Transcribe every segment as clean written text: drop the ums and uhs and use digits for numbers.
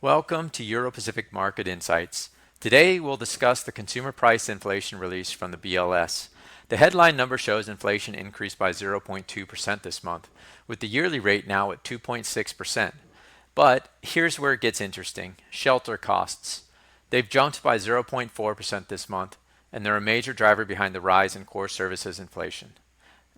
Welcome to Euro-Pacific Market Insights. Today we'll discuss the consumer price inflation release from the BLS. The headline number shows inflation increased by 0.2% this month, with the yearly rate now at 2.6%. But here's where it gets interesting. Shelter costs. They've jumped by 0.4% this month, and they're a major driver behind the rise in core services inflation.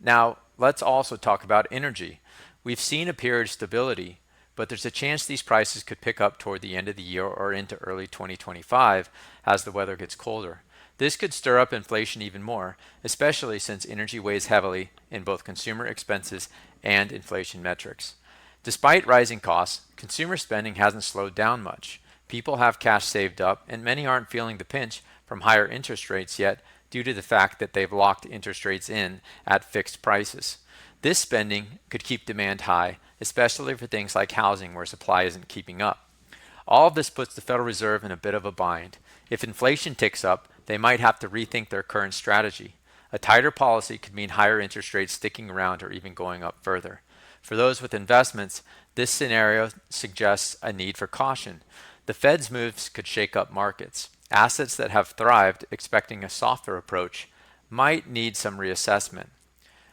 Now, let's also talk about energy. We've seen a period of stability, but there's a chance these prices could pick up toward the end of the year or into early 2025 as the weather gets colder. This could stir up inflation even more, especially since energy weighs heavily in both consumer expenses and inflation metrics. Despite rising costs, consumer spending hasn't slowed down much. People have cash saved up, and many aren't feeling the pinch from higher interest rates yet due to the fact that they've locked interest rates in at fixed prices. This spending could keep demand high, especially for things like housing where supply isn't keeping up. All of this puts the Federal Reserve in a bit of a bind. If inflation ticks up, they might have to rethink their current strategy. A tighter policy could mean higher interest rates sticking around or even going up further. For those with investments, this scenario suggests a need for caution. The Fed's moves could shake up markets. Assets that have thrived expecting a softer approach might need some reassessment.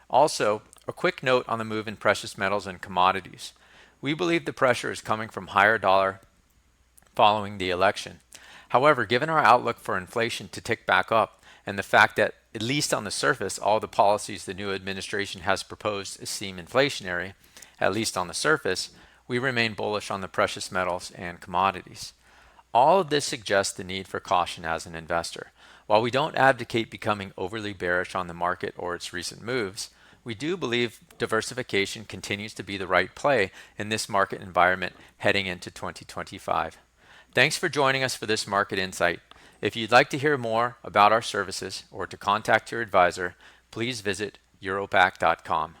Also, a quick note on the move in precious metals and commodities. We believe the pressure is coming from higher dollar following the election. However, given our outlook for inflation to tick back up and the fact that, at least on the surface, all the policies the new administration has proposed seem inflationary, at least on the surface, we remain bullish on the precious metals and commodities. All of this suggests the need for caution as an investor. While we don't advocate becoming overly bearish on the market or its recent moves, we do believe diversification continues to be the right play in this market environment heading into 2025. Thanks for joining us for this market insight. If you'd like to hear more about our services or to contact your advisor, please visit europac.com.